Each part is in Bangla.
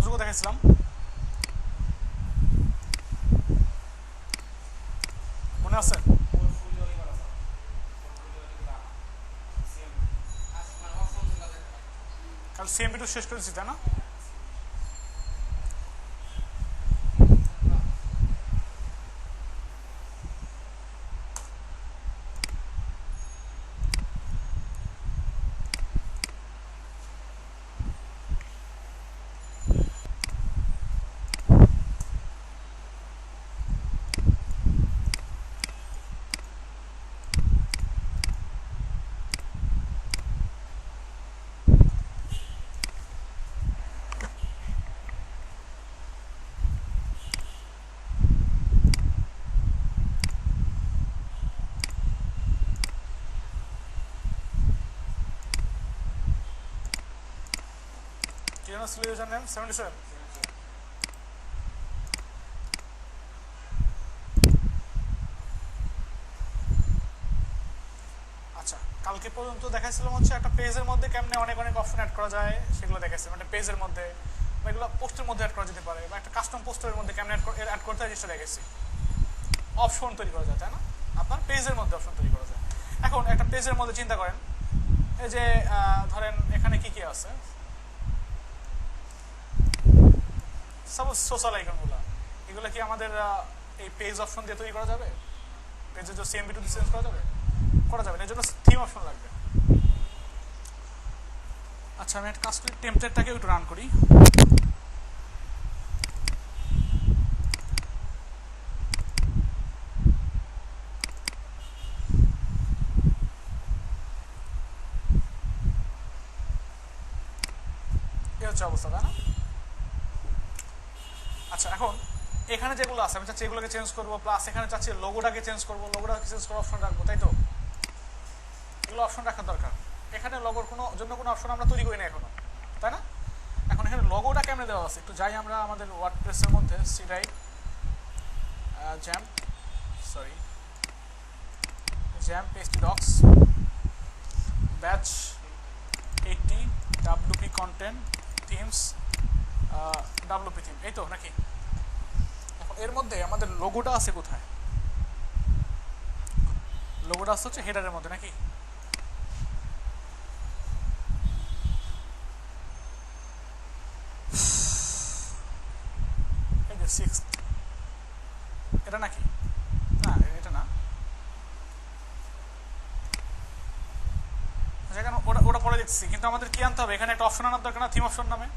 কতটুকু দেখাইছিলাম? মনে আছে? কাল সিএমপি টু শেষ করেছি তাই না? কি যেন ছিল ইউজার নেম? 77। আচ্ছা, কালকে পর্যন্ত দেখাইছিলাম হচ্ছে একটা পেজের মধ্যে কেমনে অনেক অনেক অপশন অ্যাড করা যায় সেগুলো দেখাইছিলাম। একটা পেজের মধ্যে বা এগুলো পোস্টের মধ্যে অ্যাড করা যেতে পারে, বা একটা কাস্টম পোস্টের মধ্যে কেমনে অ্যাড করতে হয় জিনিসটা দেখেছি। অপশন তৈরি করা যায় তাই না? আপনার পেজের মধ্যে অপশন তৈরি করা যায়। এখন একটা পেজের মধ্যে চিন্তা করেন, এই যে ধরেন এখানে কি কি আছে, সাপোজ সোশ্যাল আইকনগুলো, এগুলো কি আমাদের এই পেজ অপশন দিয়ে তৈরি করা যাবে? পেজের যে সিএমপি টু চেঞ্জ করা যাবে? করা যাবে না, এর জন্য থিম অপশন লাগবে। আচ্ছা, আমি একটা কাজ করি, টেমপ্লেটটাকে একটু রান করি। এই হচ্ছে অবস্থা তাই না? আচ্ছা, এখন এখানে যেগুলো আছে আমি চাচ্ছি এগুলোকে চেঞ্জ করবো, প্লাস এখানে চাচ্ছি লোগোটাকে চেঞ্জ করবো, লোগোটাকে চেঞ্জ করার অপশন রাখবো, তাই তো? এগুলো অপশন রাখার দরকার। এখানে লোগোর জন্য কোনো অপশন আমরা তৈরি করি না এখনো, তাই না? এখন এখানে লোগোটা কেমনে দেওয়া আছে একটু যাই আমরা আমাদের ওয়ার্ডপ্রেসের মধ্যে, সিডাই জ্যাম পেস্টি ডক্স ব্যাচ 80 WP content themes WP theme, এই তো নাকি? এখন এর মধ্যে আমাদের লোগোটা আছে কোথায়? লোগোটা আছে হচ্ছে হেডারের মধ্যে নাকি? এই যে 6 এটা নাকি? না, এটা না। ওটা পরে দেখছি, কিন্তু আমাদের কি আনতে হবে? এখানে একটা অপশন আনার দরকার না, থিম অপশন নামে।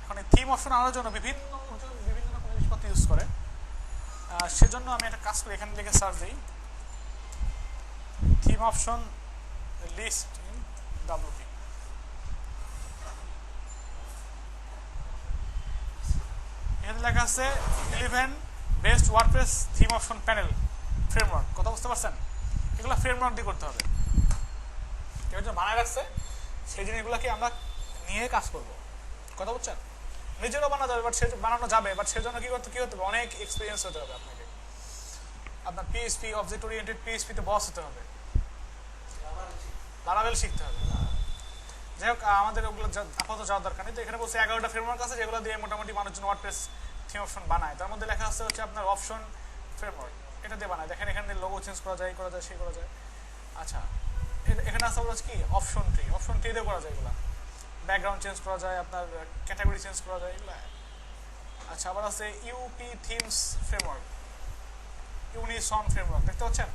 এখন এই থিম অপশন আনার জন্য বিভিন্ন রকম জিনিসপত্র ইউজ করে। সেজন্য আমি একটা কাজ করি, এখানে লিখে সার্চ দিই theme option list in WP. এখানে লেখা আছে 11 best WordPress theme option panel framework. কথা বুঝতে পারছেন? এগুলো ফ্রেমওয়ার্ক দিয়ে করতে হবে। কেউ যে বানায় রাখছে সেই জিনিসগুলোকে আমরা নিয়ে কাজ করব। কথা বুঝছেন? নিজেরও বানানো যাবে, বাট সে বানানো যাবে, বাট সেজন্য কি হতে হবে? অনেক এক্সপিরিয়েন্স হতে হবে আপনাকে। আপনার পিএইচপি অবজেক্ট ওরিয়েন্টেড পিএইচপিতে বস হতে হবে, লারাভেল শিখতে হবে। যাই হোক, আমাদের ওগুলো আপাতত যাওয়ার দরকার নেই। তো এখানে বলছে 11টা ফ্রেমওয়ার্ক আছে যেগুলো দিয়ে মোটামুটি মানুষজন ওয়ার্ডপ্রেস থিম অপশন বানায়। তার মধ্যে লেখা আছে হচ্ছে আপনার অপশন ফ্রেমওয়ার্ক, এটা দিয়ে বানায়। দেখেন এখানে লোগো চেঞ্জ করা যায়, সেই করা যায়। আচ্ছা, এখানে আছে হচ্ছে কি অপশন ট্রি দিয়ে করা যায় এগুলো। ব্যাকগ্রাউন্ড চেঞ্জ করা যায়, আপনার ক্যাটাগরি চেঞ্জ করা যায় এগুলো। আচ্ছা, আবার আছে ইউপি থিমস ফ্রেমওয়ার্ক, ইউনিসন ফ্রেমওয়ার্ক, দেখতে পাচ্ছেন?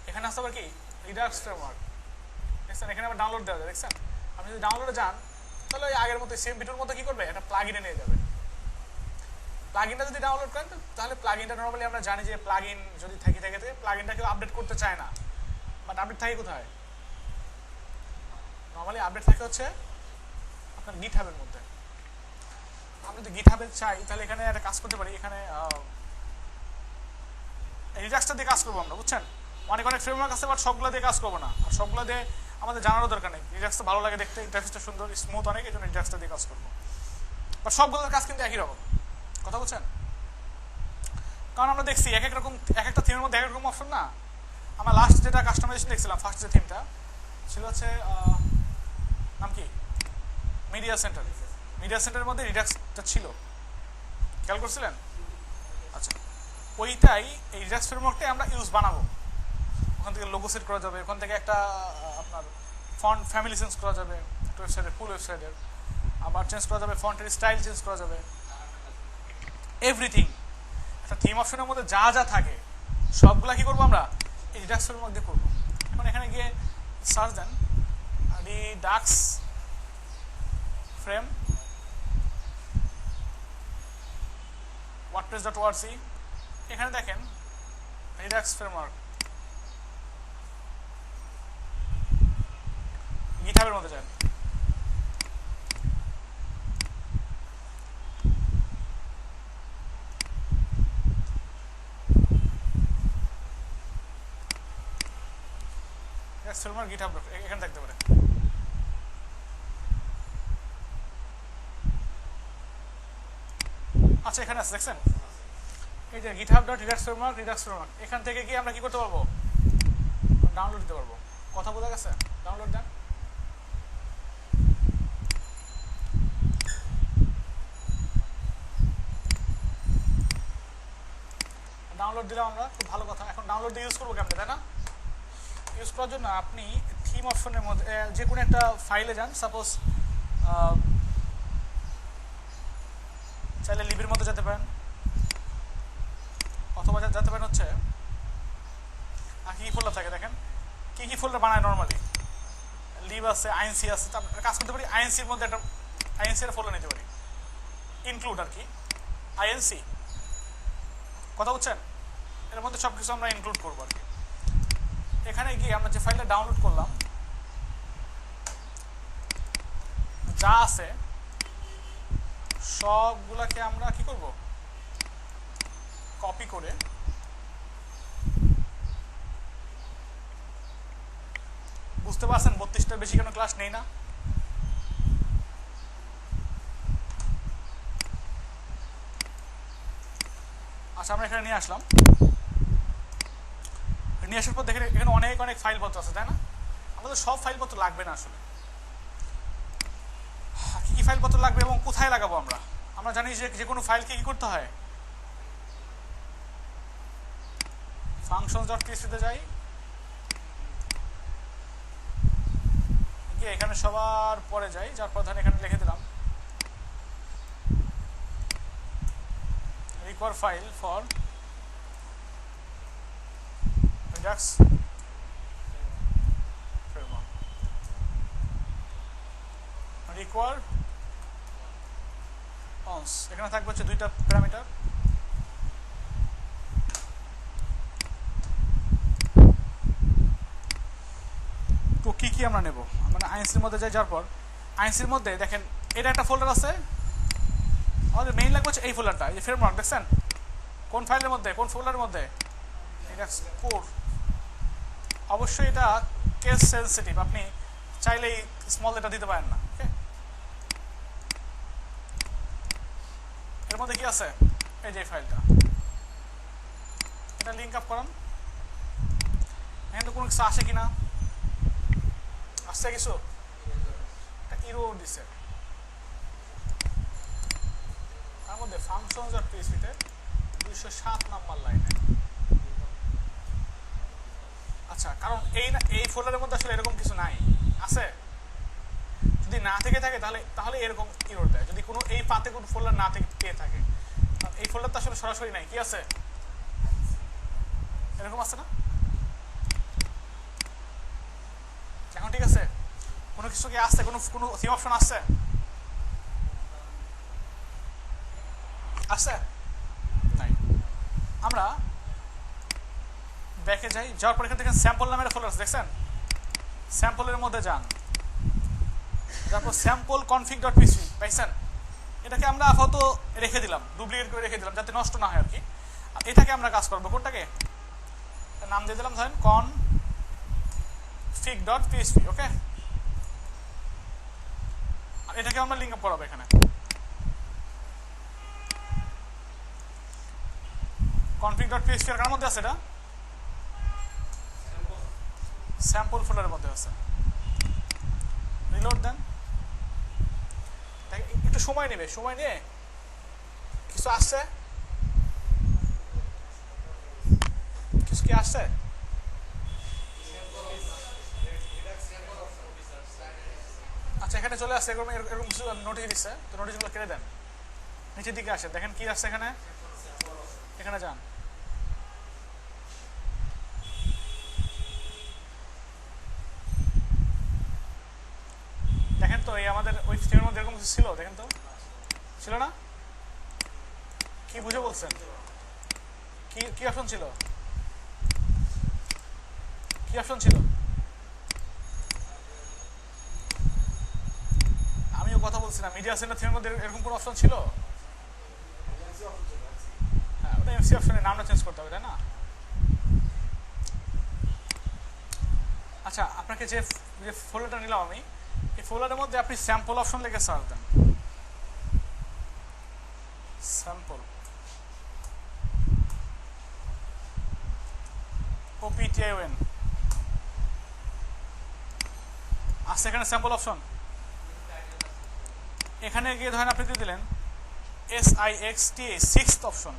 এখানে আছে আবার কি রিডাক্স ফ্রেমওয়ার্ক, দেখছেন? এখানে আবার ডাউনলোড দেওয়া যায়, দেখছেন? আপনি যদি ডাউনলোডে যান তাহলে ওই আগের মতো সিএমপি টুর মতো কি করবে, একটা প্লাগইনে নিয়ে যাবে। প্লাগইনটা যদি ডাউনলোড করেন তাহলে প্লাগইনটা নরমালি আমরা জানি যে প্লাগইন যদি থাকে প্লাগইনটা কেউ আপডেট করতে চায় না, বাট আপডেট থাকে কোথায়? নরমালি আপডেট থাকে হচ্ছে আপনার গিটহাবের মধ্যে। আমরা যদি গিটহাবে চাই তাহলে এখানে একটা কাজ করতে পারি, এখানে রিডাক্সটা দিয়ে কাজ করবো আমরা, বুঝছেন? অনেক ফ্রেমওয়ার্ক আছে, বাট সবগুলো দিয়ে কাজ করবো না। আর সবগুলো দিয়ে আমাদের জানারও দরকার নেই। রিডাক্সটা ভালো লাগে দেখতে, ইন্টারফেসটা সুন্দর স্মুথ অনেক, এই জন্য রিডাক্সটা দিয়ে কাজ করবো। বাট সবগুলোর কাজ কিন্তু একই রকম। কথা বলছেন? কারণ আমরা দেখছি এক একটা থিমের মধ্যে এক এক রকম অপশন না। আমরা লাস্ট যেটা কাস্টমাইজেশন দেখছিলাম, ফার্স্ট যে থিমটা ছিল হচ্ছে নাম কি, মিডিয়া সেন্টার। মিডিয়া সেন্টারের মধ্যে রিডাক্সটা ছিল, খেয়াল করছিলেন? আচ্ছা, ওইটাই এই রিডাক্স ফ্রেমওয়ার্কটাই আমরা ইউজ বানাবো। ওখান থেকে লোগো সেট করা যাবে, ওখান থেকে একটা আপনার ফন্ট ফ্যামিলি চেঞ্জ করা যাবে একটা ওয়েবসাইটের, ফুল ওয়েবসাইটের, আবার চেঞ্জ করা যাবে, ফন্টের স্টাইল চেঞ্জ করা যাবে, এভরিথিং। একটা থিম অপশনের মধ্যে যা যা থাকে সবগুলা কি করবো আমরা এই রিডাক্স ফ্রেমওয়ার্ক দিয়ে করবো। এখন এখানে গিয়ে সার্চ দেন রিডাক্স ফ্রেম wordpress.org, এখানে দেখেন রিডাক্স ফ্রেমওয়ার্ক গিটহাবের মধ্যে যান, রিডাক্স ফ্রেমওয়ার্ক গিটহাব এখানে থাকতে পারে। আচ্ছা, এখানে আছে দেখছেন, এই যে github.redax-framework এখান থেকে কি আমরা কি করতে পারবো, ডাউনলোড দিতে পারবো। কথা বোঝা গেছে? ডাউনলোড দেন। ডাউনলোড দিলাম আমরা, খুব ভালো কথা। এখন ডাউনলোড দিয়ে ইউজ করবো কেমন, তাই না? ইউজ করার জন্য আপনি থিম অপশনের মধ্যে যে কোনো একটা ফাইলে যান, সাপোজ চাইলে লিবির মধ্যে যেতে পারেন, অথবা যেতে পারেন হচ্ছে আর কি ফোল্ডার থাকে দেখেন, কি কি ফোল্ডার বানায় নর্মালি, লিব আছে, আইএনসি আছে, কাজ করতে পারি আইএনসির মধ্যে একটা আইএনসির ফোল্ডার নিতে পারি, ইনক্লুড আর কি আইএনসি, কথা বুঝছেন? এর মধ্যে সব কিছু আমরা ইনক্লুড করবো আর কি। এখানে গিয়ে আমরা যে ফাইলটা ডাউনলোড করলাম যা আছে সবগুলাকে আমরা কি করব, কপি করে বুঝতে পারছেন 32টার বেশি কেন ক্লাস নেই না? আচ্ছা, আমরা এখানে নিয়ে আসলাম, নিয়ে আসার পর দেখেন এখানে অনেক অনেক ফাইলপত্র আছে, তাই না? আমাদের সব ফাইলপত্র লাগবে না আসলে, কি কি ফাইলপত্র লাগবে এবং কোথায় লাগাবো আমরা আমরা জানি যে কোনো ফাইলকে কি করতে হয়, functions.php তে যাই, গিয়ে এখানে সবার পরে যাই, যার পর ধরেন এখানে লিখে দিলাম require file for Redux framework, require ons, এখানে থাকবে হচ্ছে দুইটা প্যারামিটার, তো কি কি আমরা নেব, মানে আইএনসির মধ্যে যাই, যাওয়ার পর আইএনসির মধ্যে দেখেন এটা একটা ফোল্ডার আছে, আমাদের মেইন লাগবে হচ্ছে এই ফোল্ডারটা, এই যে ফ্রেমওয়ার্ক দেখছেন কোন ফাইলের মধ্যে, কোন ফোল্ডারের মধ্যে, Redux কোর। অবশ্যই এটা কেস সেনসিটিভ, আপনি চাইলেই স্মল লেটার দিতে পারেন না, ওকে? এর মধ্যে কি আছে, এই যে ফাইলটা, এটা লিঙ্ক আপ করান, এখানে তো কোনো কিছু আসে কিনা, আসছে কিছু, একটা ইরর দিছে, তার মধ্যে functions.php তে 207 নাম্বার লাইনে। আচ্ছা, কারণ এই ফোল্ডারের মধ্যে আসলে এরকম কিছু নাই, আছে? যদি না থেকে থাকে তাহলে এরকম ইরর দেয়, যদি কোনো এই পাতে কোনো ফোল্ডার না থেকে থাকে, এই ফোল্ডার তো আসলে সরাসরি নাই, কি আছে এরকম আছে না? এখন ঠিক আছে, কোনো কিছু কি আসছে, কোনো থিম অপশন আসছে, আসছে নাই। আমরা ব্যাকে যাই, যাওয়ার পর এখান থেকে স্যাম্পল নামের ফোল্ডার আছে দেখছেন, স্যাম্পলের মধ্যে যান, তারপর স্যাম্পল config.php পাইছেন, এটাকে আমরা আপাতত রেখে দিলাম, ডুপ্লিকেট করে রেখে দিলাম যাতে নষ্ট না হয় আর কি। আর এটাকে আমরা কাজ করবো, কোনটাকে নাম দিয়ে দিলাম ধরেন config.php, ওকে? আর এটাকে আমরা লিঙ্ক আপ করাবো এখানে, config.php এর কার মধ্যে আছে, এটা স্যাম্পল ফোল্ডারের মধ্যে আছে, রিলোড দেন, একটু একটু সময় নেবে, সময় নিয়ে কিছু আসছে, কিছু কি আসছে? আচ্ছা এখানে চলে আসছে, এরকম এরকম কিছু নোটিশ দিচ্ছে, তো নোটিশগুলো কেটে দেন, নিচের দিকে আসে, দেখেন কি আসছে এখানে, এখানে যান, দেখেন তো এই আমাদের ওই স্ট্রিমের মধ্যে এরকম কিছু ছিল, দেখেন তো ছিল না? কি বুঝে বলছেন? কি কি অপশন ছিল? কি অপশন ছিল? আমিও কথা বলছি না, মিডিয়া সেন্টার থিমের মধ্যে এরকম কোনো অপশন ছিল? হ্যাঁ ওটা এমসি অপশনের নামটা চেঞ্জ করতে হবে, তাই না? আচ্ছা আপনাকে যে যে ফোল্ডারটা নিলাম আমি, এই ফোল্ডারের মধ্যে আপনি স্যাম্পল অপশন লিখে সার্চ দেন, স্যাম্পল OPTION আছে এখানে স্যাম্পল অপশন। এখানে গিয়ে ধরেন আপনি দিয়ে দিলেন SIXTA, সিক্সথ অপশন,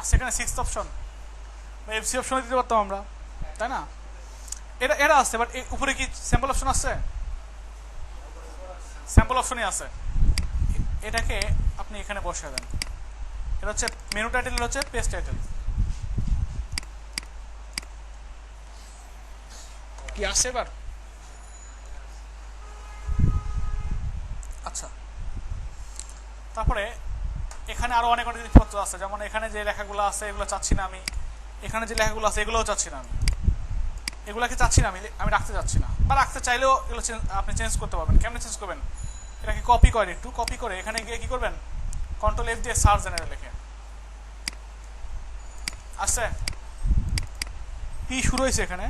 আছে এখানে সিক্সথ অপশন, বা এফসি অপশন দিতে পারতাম আমরা, তাই না? এটা এটা আছে, বাট উপরে কি স্যাম্পল অপশন আছে? স্যাম্পল অপশনই আছে, এটাকে আপনি এখানে বসিয়ে দেন, এটা হচ্ছে মেনু টাইটেল, হচ্ছে পেজ টাইটেল। কি আসছে এবার? আচ্ছা তারপরে এখানে আরো অনেক অনেক জিনিসপত্র আছে, যেমন এখানে যে লেখাগুলো আছে এগুলো চাচ্ছি না আমি, এখানে যে লেখাগুলো আছে এগুলোও চাচ্ছি না আমি, এগুলাকে চাচ্ছি না আমি রাখতে চাচ্ছি না, বা রাখতে চাইলেও এগুলো আপনি চেঞ্জ করতে পারবেন। কেমনে চেঞ্জ করবেন? এটাকে কপি করেন, একটু কপি করে এখানে গিয়ে কি করবেন, Ctrl+F দিয়ে সার্চ জেনারেল লিখে আসছে, পি শুরু হয়েছে এখানে,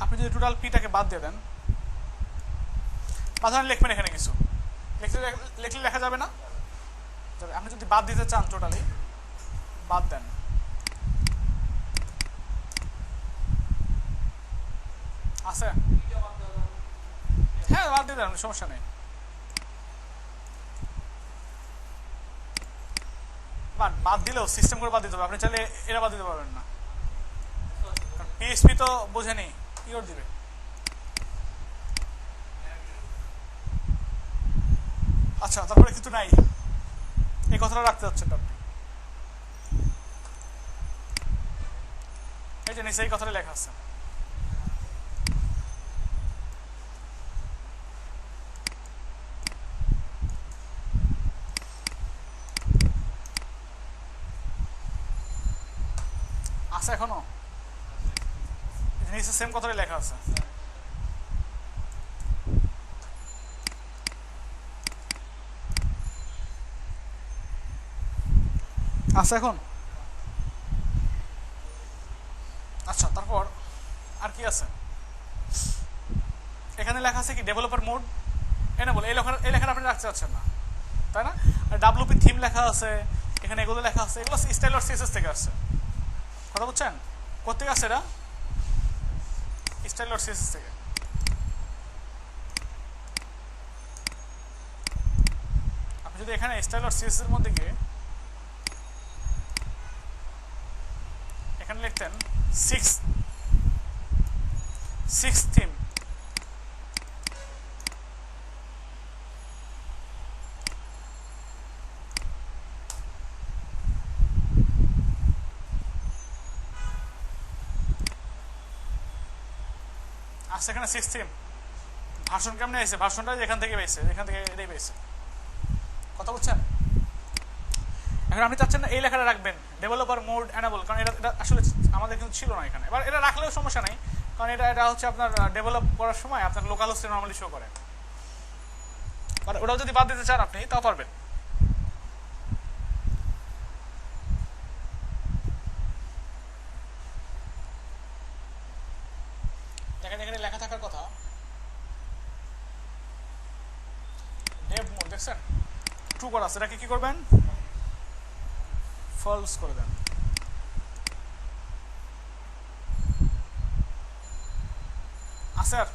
আপনি যদি টোটাল পিটাকে বাদ দিয়ে দেন, বাদ লিখবেন এখানে কিছু লিখলে লেখা যাবে না, আপনি যদি বাদ দিতে চান টোটালি বাদ দেন, আছে? হ্যাঁ বাদ দিয়ে দেন, সমস্যা নেই, বাদ দিলেও সিস্টেম করে বাদ দিতে হবে, আপনি চাইলে এরা বাদ দিতে পারবেন না, PHP তো বোঝেনি কি করে দিবে। আচ্ছা তারপরে কিছু নাই, এই কথাটা রাখতে যাচ্ছেন আপনি, এই যে নিচে এই কথাটা লেখা আছে, আছে এখনো নিচে সেম কথাটাই লেখা আছে। আছে এখন? আচ্ছা তারপর আর কি আছে, এখানে লেখা আছে কি ডেভেলপার মোড এনেবল, এই লেখাটা আপনি রাখতে চাচ্ছেন না, তাই না? আর WP থিম লেখা আছে এখানে, এগুলো লেখা আছে, এগুলো স্টাইল আর CSS থেকে আসছে, কথা বুঝছেন? কোথেকে আসছে এটা? স্টাইল আর CSS থেকে। আপনি যদি এখানে স্টাইল আর CSS এর মধ্যে গিয়ে এখানে লিখতেন সিক্স থিম, আসছে এখানে সিক্স থিম, ভার্সন কেমনে আছে, ভার্সনটা এখান থেকে পেয়েছে, এখান থেকে এটাই পেয়েছে, কথা বুঝছেন? এখন আপনি চাচ্ছেন না এই লেখাটা রাখবেন ডেভেলপার মোড এনেবল, কারণ এটা আসলে আমাদের কিন্তু ছিল না এখানে, এবার এটা রাখলেও সমস্যা নেই, কারণ এটা হচ্ছে আপনার ডেভেলপ করার সময় আপনার লোকাল হোস্টে নর্মালি শো করে, আর ওটাও যদি বাদ দিতে চান আপনি তাও পারবেন। দেখেন এখানে লেখা থাকার কথা ডেভ মোড, দেখছেন ট্রু করা আছে, এটাকে কি করবেন, ফলস করে দেন, আছে? আর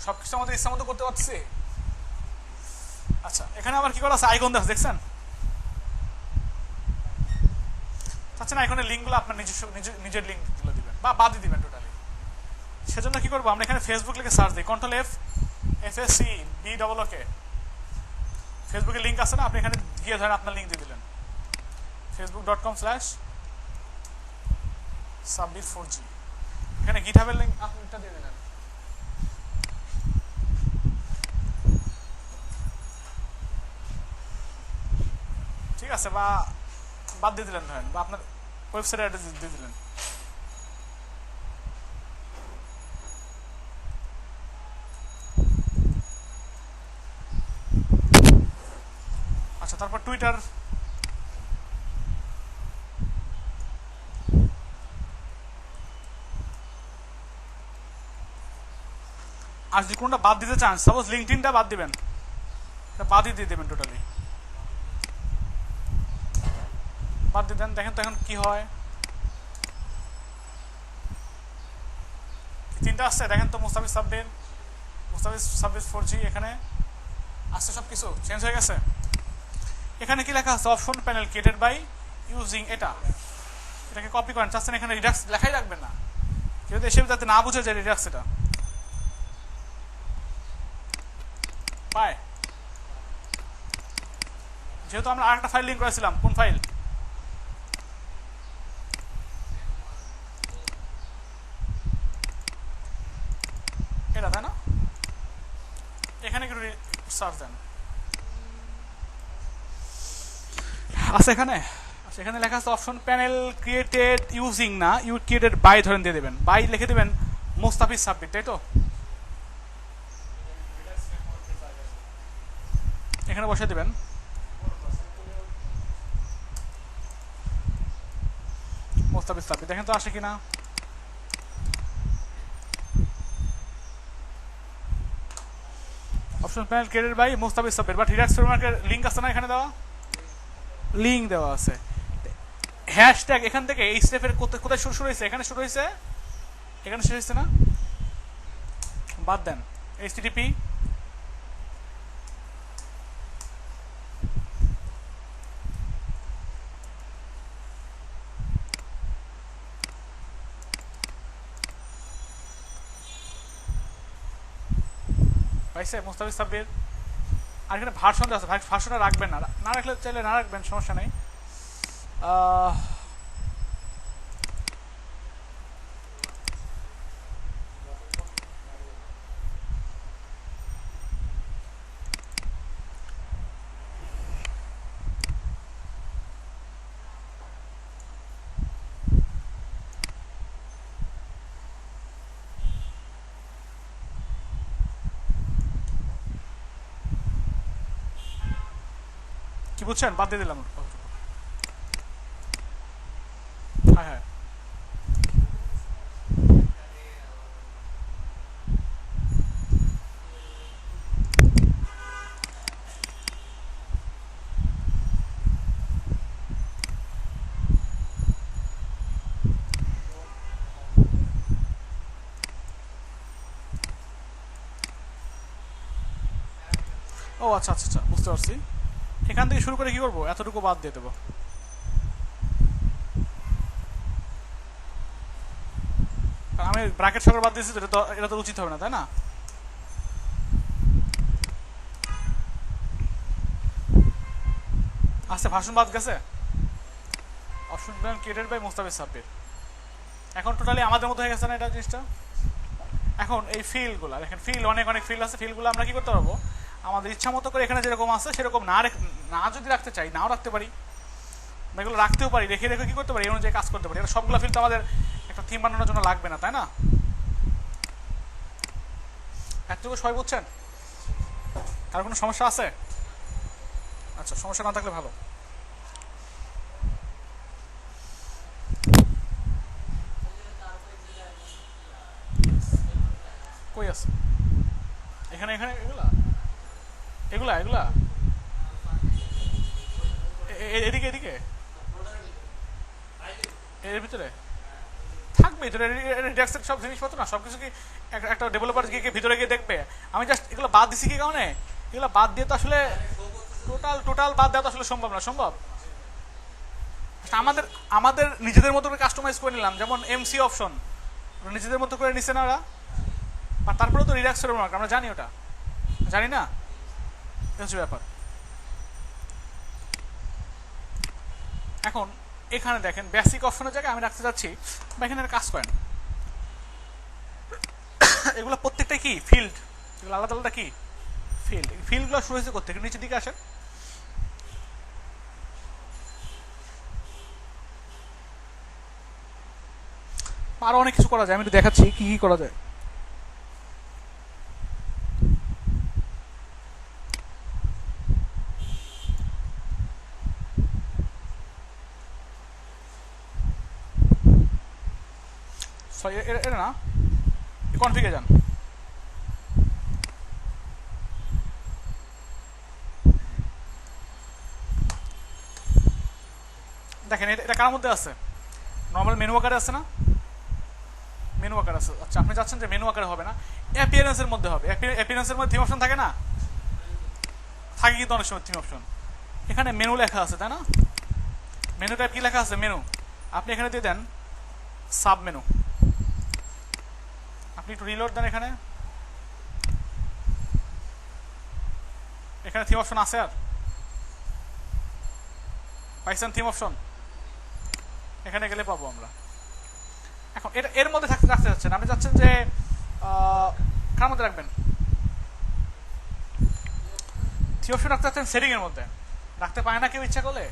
সবকিছু আমাদের ইচ্ছা মতো করতে পারছি। আচ্ছা, এখানে আবার কি করা আছে, আইকন দেখছেন? আচ্ছা না, এখানে লিঙ্কগুলো আপনার নিজের লিঙ্কগুলো দিবেন বা বাদই দিবেন টোটালি। সেজন্য কি করবো, আমরা এখানে ফেসবুক লিখে সার্চ দিই, কন্ট্রোল FACBOOK, ফেসবুকের লিঙ্ক আছে না, আপনি এখানে গিয়ে ধরেন আপনার লিঙ্ক দিয়ে দিলেন, facebook.com/sabbir4g, এখানে গিটহাবের লিঙ্ক আপনারটা দিয়ে দিলেন। ঠিক আছে, বা বাদ দিয়ে দিলেন ধরেন, বা আপনার ওয়েবসাইট অ্যাড্রেস দিয়ে দিলেন। আচ্ছা, তারপর টুইটার, আর যদি কোনটা বাদ দিতে চান, সাপোজ লিঙ্কডইনটা বাদ দিবেন, বাদই দিয়ে দেবেন টোটালি, বাদ দিয়ে দেন। দেখেন তো এখন কি হয়, তিনটা আসছে দেখেন তো, মুস্তাফিজ সাব্বির 4G, এখানে আসছে, সব কিছু চেঞ্জ হয়ে গেছে। এখানে কি লেখা আছে, option panel created by using, এটাকে কপি করেন, চাচ্ছেন এখানে রিডাক্স লেখাই রাখবেন না, যেহেতু এসে যাতে না বুঝে যে রিডাক্স এটা পায়। যেহেতু আমরা আরেকটা ফাইল লিঙ্ক করেছিলাম, কোন ফাইল, এটা তাই না, এখানে একটু সার্চ দেন, আচ্ছা এখানে, আচ্ছা এখানে লেখা আছে অপশন প্যানেল ক্রিয়েটেড ইউজিং, না ক্রিয়েটেড বাই ধরেন দিয়ে দেবেন, বাই লিখে দেবেন মুস্তাফিজ সাব্বির, তাই তো, এখানে বসে দেবেন। মুস্তাফিজ সাব্বির, দেখেন তো আসে কিনা। Option panel created by Mustafiz Sabbir, but Redux ফ্রেমওয়ার্কের লিঙ্ক আছে না, এখানে দেওয়া লিঙ্ক দেওয়া আছে। হ্যাশট্যাগ এখান থেকে এই স্টেপের কোথায় শুরু হয়েছে, এখানে শুরু হয়েছে, এখানে শেষ হয়েছে না, বাদ দেন। HTTP পাইছে মুস্তাফিজ সাব্বির। আর এখানে ভার্সন আছে, ভার্সনটা রাখবেন না, না রাখলে চাইলে না রাখবেন, সমস্যা নেই। কি বুঝছেন, বাদ দিয়ে দিলাম। হ্যাঁ হ্যাঁ, ও আচ্ছা আচ্ছা আচ্ছা, বুঝতে পারছি। এখান থেকে শুরু করে কি করবো, এতটুকু বাদ দিয়ে দেবো। আমি ব্র্যাকেট সহকারে বাদ দিয়েছি, এটা তো উচিত হবে না, তাই না? আচ্ছা, ভাষণ বাদ গেছে, option created by Mustafiz Sabbir. এখন টোটালি আমাদের মতো হয়ে গেছে না এটা জিনিসটা। এখন এই ফিল্ডগুলো দেখেন, ফিল্ড অনেক ফিল্ড আছে, ফিল্ডগুলো আমরা কি করতে পারবো, আমাদের ইচ্ছা মতো করে এখানে যেরকম আছে সেরকম না যদি রাখতে চাই, নাও রাখতে পারি, এগুলো রাখতেও পারি, রেখে রেখে কি করতে পারি, এই অনুযায়ী কাজ করতে পারি। এটা সবগুলো ফিল্ড তো আমাদের একটা থিম বানানোর জন্য লাগবে না, তাই না? এতটুকু সবাই বুঝছেন? কারো কোনো সমস্যা আছে? আচ্ছা, সমস্যা না থাকলে ভালো। কই আছে, এখানে এখানে এগুলা এগুলা এগুলা এদিকে এদিকে এর ভিতরে থাকবে। থাকবে রিডাক্সের সব জিনিসপত্র না, সব কিছু কি একটা ডেভেলপার গিয়ে ভিতরে গিয়ে দেখবে? আমি জাস্ট এগুলো বাদ দিছি কি কারণে, এগুলো বাদ দিয়ে তো আসলে টোটাল বাদ দেওয়া তো আসলে সম্ভব না। সম্ভব আমাদের আমাদের নিজেদের মতো করে কাস্টমাইজ করে নিলাম, যেমন এমসি অপশন নিজেদের মতো করে নিচ্ছে না ওরা, আর তারপরেও তো রিডাক্স ফ্রেমওয়ার্ক আমরা জানি, ওটা জানি না, এটা হচ্ছে ব্যাপার। এখন এখানে দেখেন বেসিক অপশনের জায়গায় আমি রাখতে যাচ্ছি, বা এখানে কাজ করেন, এগুলো প্রত্যেকটাই কি ফিল্ড, এগুলো আলাদা আলাদা কি ফিল্ড। ফিল্ডগুলো শুরু হয়েছে কোথেকে, নিচের দিকে আসেন। আরো অনেক কিছু করা যায়, আমি একটু দেখাচ্ছি কি কি করা যায়। এটা না, কনফিগে যান, দেখেন এটা কার মধ্যে আছে, নর্মাল মেনু আকারে আছে না, মেনু আকার আছে। আচ্ছা আপনি চাচ্ছেন যে মেনু আকারে হবে না, অ্যাপিয়ারেন্সের মধ্যে হবে। অ্যাপিয়ারেন্সের মধ্যে থিম অপশন থাকে না, থাকে কিন্তু অনেক সময় থিম অপশন। এখানে মেনু লেখা আছে তাই না, মেনু টাইপ কি লেখা আছে, মেনু। আপনি এখানে দিয়ে দেন সাব মেনু, আপনি একটু রিলোড দেন, এখানে এখানে থিম অপশন আছে, আর পাইছেন থিম অপশন, এখানে গেলে পাবো আমরা। এখন এটা এর মধ্যে রাখতে চাচ্ছেন, আপনি চাচ্ছেন যে কার মধ্যে রাখবেন, থিম অপশন রাখতে চাচ্ছেন সেটিং এর মধ্যে, রাখতে পারে না কেউ ইচ্ছা করলে।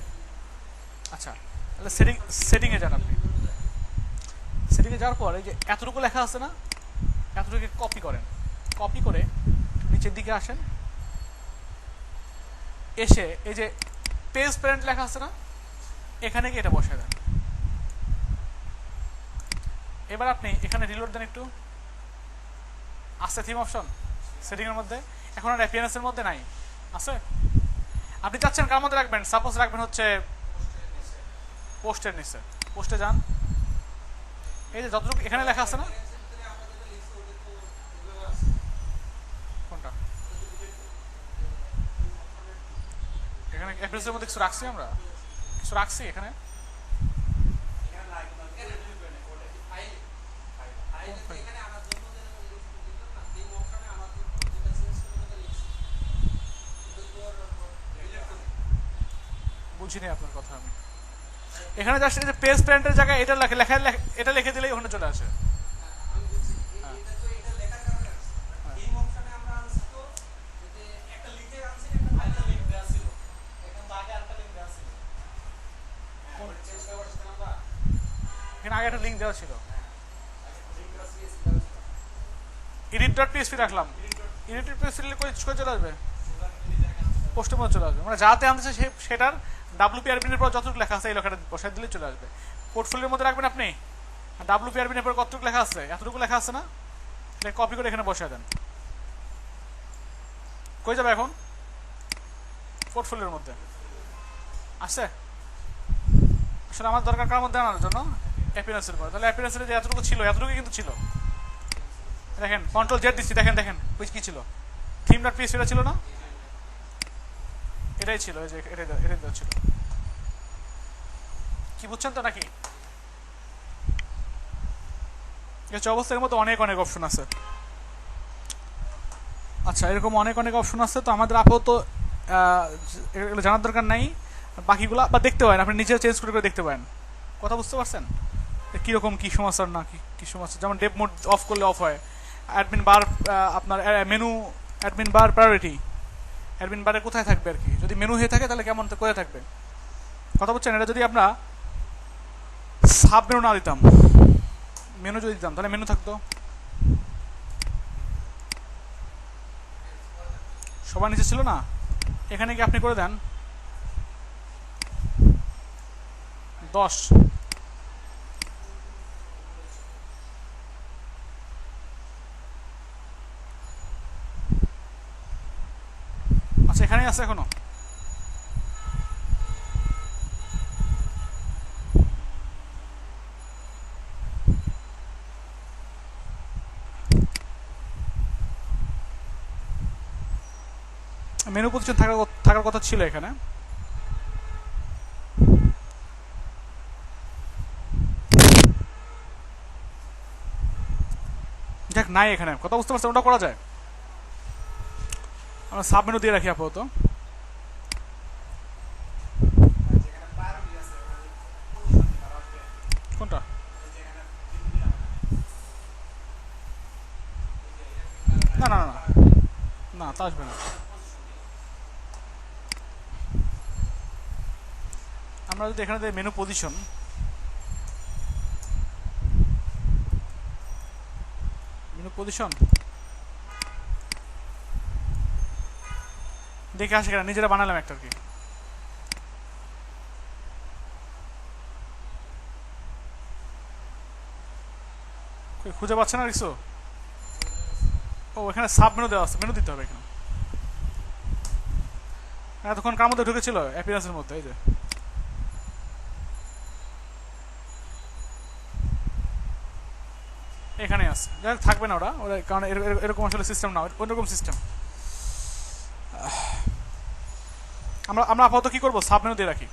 আচ্ছা তাহলে সেটিং এ যান, আপনি সেটিং এ যাওয়ার পর এই যে এতটুকু লেখা আছে না, এতটুকু কপি করেন, কপি করে নিচের দিকে আসেন, এসে এই যে পেজ প্যারেন্ট লেখা আছে না, এখানে গিয়ে এটা বসায় দেন। এবার আপনি এখানে রিলোড দেন, একটু আছে থিম অপশন সেটিং এর মধ্যে, এখন আর অ্যাপিয়ারেন্সের মধ্যে নাই, আছে। আপনি চাচ্ছেন কার মধ্যে রাখবেন, সাপোজ রাখবেন হচ্ছে পোস্টের নিচে, পোস্টে যান, এই যে যতটুকু এখানে লেখা আছে না, কোনটা এখানে অ্যাপিয়ারেন্সের মধ্যে কিছু রাখছি, আমরা কিছু রাখছি এখানে, বুঝিনি আপনার কথা আমি। এখানে জাস্ট এই যে পেজ প্যারেন্টের জায়গায় এটা লেখা এটা লিখে দিলেই ওখানে চলে আসে। এখানে আগে একটা লিঙ্ক দেওয়া ছিল, edit.php রাখলাম, edit.php কই চলে আসবে, পোস্টের মধ্যে চলে আসবে, মানে যাতে আনতেছে সেটার WP-admin এর পর যতটুকু লেখা আছে এই লেখাটা বসাই দিলে চলে আসবে। পোর্টফোলিওর মধ্যে রাখবেন আপনি, WP-admin এর পর কতটুকু লেখা আছে, এতটুকু লেখা আছে না, এটা কপি করে এখানে বসায় দেন। কই যাবে এখন, পোর্টফোলিওর মধ্যে আসছে। আসলে আমার দরকার কার মধ্যে আনার জন্য, অ্যাপিয়ারেন্সের পর, তাহলে অ্যাপিয়ারেন্সের যে এতটুকু ছিল এতটুকু কিন্তু ছিল, দেখেন কন্ট্রোল জেড দিচ্ছি, দেখেন দেখেন কি ছিল, থিম.php এটা ছিল না, এটাই ছিল, এই যে এটাই ছিল, কি বুঝছেন তো নাকি? এই অবস্থার মধ্যে অনেক অনেক অপশন আছে। আচ্ছা এরকম অনেক অনেক অপশন আছে, তো আমাদের আপাতত এগুলো জানার দরকার নাই, বাকিগুলো বা দেখতে পারেন, আপনি নিজেও চেঞ্জ করে দেখতে পারেন। কথা বুঝতে পারছেন কীরকম কী সমস্যা না কী সমস্যা, যেমন ডেপ মোড অফ করলে অফ হয়, অ্যাডমিন বার আপনার মেনু অ্যাডমিন বার প্রায়োরিটি, অ্যাডমিন বারে কোথায় থাকবে আর কি, যদি মেনু হয়ে থাকে তাহলে কেমন কোথায় থাকবে, কথা বলছেন। এটা যদি আমরা সাব মেনু না দিতাম, মেনু যদি দিতাম তাহলে মেনু থাকতো, সবার নিচে ছিল না, এখানে কি আপনি করে দেন 10, আচ্ছা এখানেই আছে এখনো, মেনু পজিশন থাকার কথা ছিল এখানে। দেখ নাই এখানে, কথা বুঝতে পারছেন? ওটা করা যায়, আমরা সাব মেনু দিয়ে রাখি আপাতত। কোনটা? না না না না, তা আসবে না। আমরা যদি এখানে দিই মেনু পজিশন, মেনু পজিশন দেখে আসে কেন, নিজেরা বানালাম একটা আর কি। খুঁজে পাচ্ছে না কিছু? ও এখানে সাব মেনু দেওয়া আছে, মেনু দিতে হবে এখানে। এতক্ষণ কার মধ্যে ঢুকেছিল? অ্যাপিয়ারেন্সের মধ্যে। এই যে এখানে আছে, যাই থাকবে না ওরা, কারণ এরকম আসলে সিস্টেম না, অন্যরকম সিস্টেম। আমরা আপাতত কি করবো, সাব মেনু দিয়ে রাখি।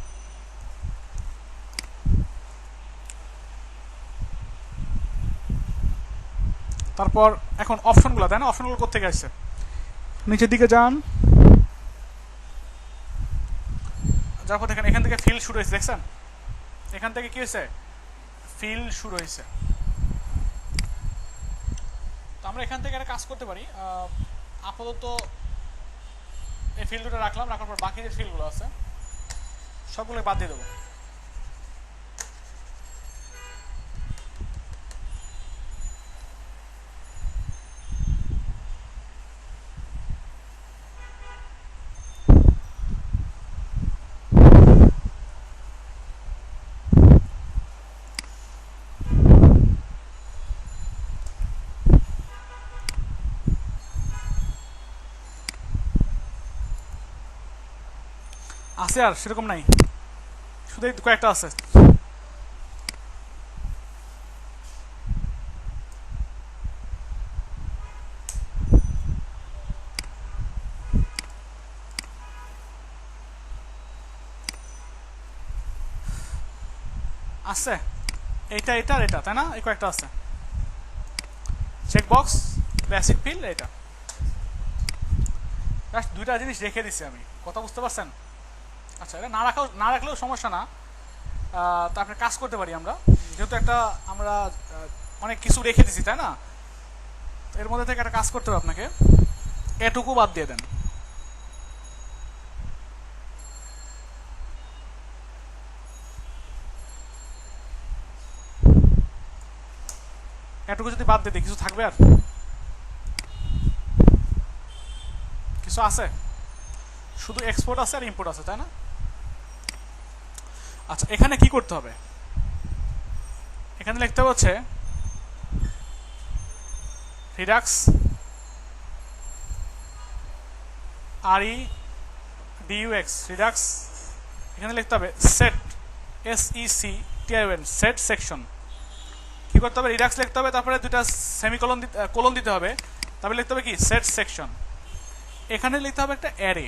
তারপর এখন অপশনগুলো, তাই না? অপশনগুলো কোথেকে আসছে? নিচের দিকে যান, যার পর দেখেন এখান থেকে ফিল শুরু হয়েছে, দেখছেন? এখান থেকে কি হয়েছে, ফিল শুরু হয়েছে। তো আমরা এখান থেকে একটা কাজ করতে পারি, আপাতত এই ফিল দুটো রাখলাম, রাখার পর বাকি যে ফিলগুলো আছে সবগুলো বাদ দিয়ে দেবো। আছে আর সেরকম নাই, শুধু কয়েকটা আছে। আছে এইটা, এটা আর এটা, তাই না? এই কয়েকটা আছে, চেকবক্স, বেসিক ফিল, এটা দুইটা জিনিস রেখে দিছি আমি, কথা বুঝতে পারছেন? আচ্ছা, এটা না রাখলেও সমস্যা না, তারপরে কাজ করতে পারি আমরা, যেহেতু একটা আমরা অনেক কিছু রেখে দিছি, তাই না? এর মধ্যে থেকে একটা কাজ করতে হবে আপনাকে, এটুকু বাদ দিয়ে দেন। এটুকু যদি বাদ দিয়ে দিই, কিছু থাকবে? আর কিছু আছে? শুধু এক্সপোর্ট আছে আর ইম্পোর্ট আছে, তাই না? আচ্ছা, এখানে কি করতে হবে? এখানে লিখতে হচ্ছে রিডাক্স REDUX রিডাক্স, এখানে লিখতে হবে সেট SECTION সেট সেকশন। কি করতে হবে? রিডাক্স লিখতে হবে, তারপরে দুইটা সেমিকোলন কোলন দিতে হবে, তারপরে লিখতে হবে কি সেট সেকশন। এখানে লিখতে হবে একটা অ্যারে,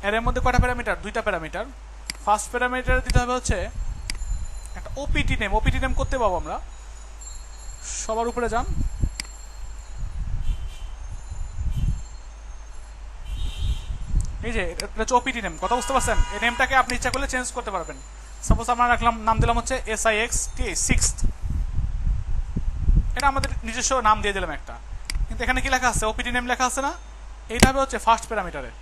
অ্যারের মধ্যে কয়টা প্যারামিটার? দুইটা প্যারামিটার। ফার্স্ট প্যারামিটার দিতে হবে হচ্ছে একটা ওপিটি নেম। ওপিটি নেম করতে পাবো আমরা, সবার উপরে যান, এই যে এটা হচ্ছে ওপিটি নেম, কথা বুঝতে পারছেন? এই নেমটাকে আপনি ইচ্ছা করলে চেঞ্জ করতে পারবেন। সাপোজ আমরা রাখলাম, নাম দিলাম হচ্ছে SIXT, এটা আমাদের নিজস্ব নাম দিয়ে দিলাম একটা, কিন্তু এখানে কি লেখা আছে? ওপিটি নেম লেখা আছে না? এইটা হবে হচ্ছে ফার্স্ট প্যারামিটারে।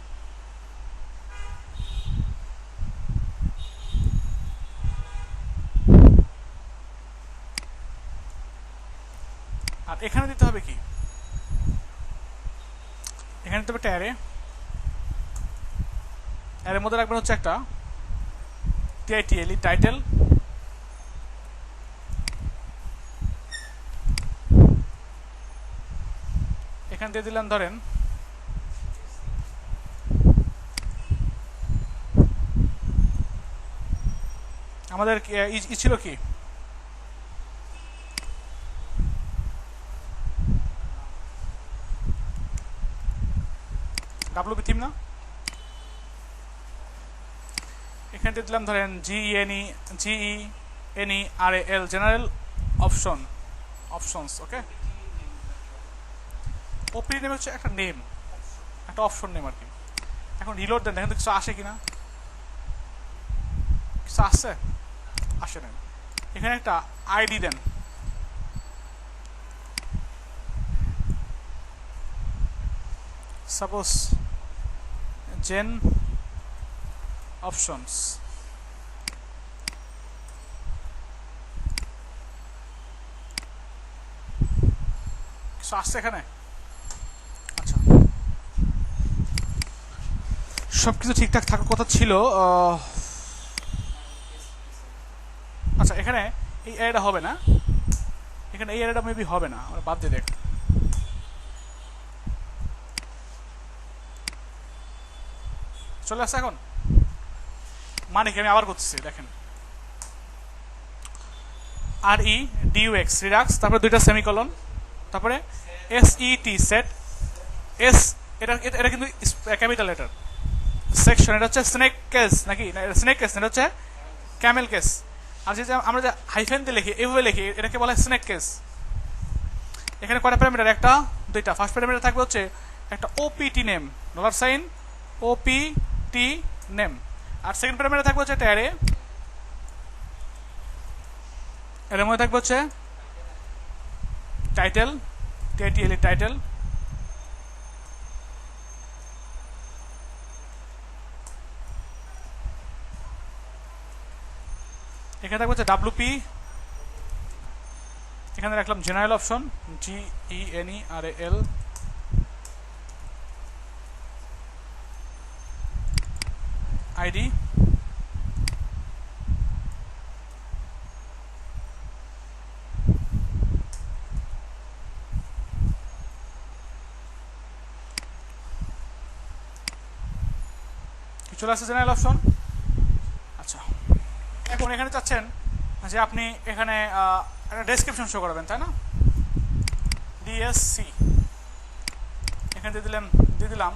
আর এখানে দিতে হবে কি? এখানে দিতে হবে একটা অ্যারে, অ্যারের মধ্যে রাখবেন হচ্ছে একটা TITLE টাইটেল, এখানে দিয়ে দিলাম ধরেন আমাদের ছিল কি, ডাব্লিউপি থিম না, এখানে দিয়ে দিলাম ধরেন GENERAL জেনারেল অপশনস। ওকে, ওপি নেম হচ্ছে একটা নেম, একটা অপশন নেম আর কি। এখন রিলোড দেন, দেখেন তো কিছু আসে কিনা, কিছু আসছে, আসে না। এখানে একটা আইডি দেন, সাপোজ জেন অপশনস। কিছু আসছে এখানে, আচ্ছা সব কিছু ঠিকঠাক থাকার কথা ছিল। আচ্ছা এখানে এই এরিয়াটা হবে না, এখানে এই এরিয়াটা মেবি হবে না, আমরা বাদ দিয়ে দেখ। চলে আসছে এখন, মানে কি আমি আবার করতেছি, দেখেন REDUX রিডাক্স, তারপরে দুইটা সেমিকলন, তারপরে SET সেট এস, এটা কিন্তু ক্যাপিটাল লেটার। সেকশন এটা হচ্ছে স্নেক কেস নাকি, স্নেক কেস এটা হচ্ছে ক্যামেল কেস। আর যে আমরা যে হাইফেন দিয়ে লিখি, এইভাবে লিখি, এটাকে বলা হয় স্নেক কেস। এখানে কয়টা প্যারামিটার, একটা দুইটা। ফার্স্ট প্যারামিটার থাকবে হচ্ছে একটা OPT নেম, $, OPT নেম। আর সেকেন্ড প্যারামিটার থাকবে হচ্ছে একটা অ্যারে, এর মধ্যে থাকবে হচ্ছে টাইটেল, TITLE টাইটেল। এখানে থাকবে হচ্ছে WP, এখানে রাখলাম জেনারেল অপশন, GENERAL, ID, চলে আসছে জেনারেল অপশন। আচ্ছা এখন এখানে চাচ্ছেন যে আপনি এখানে একটা ডেসক্রিপশন শো করাবেন, তাই না? DSC এখানে দিয়ে দিলাম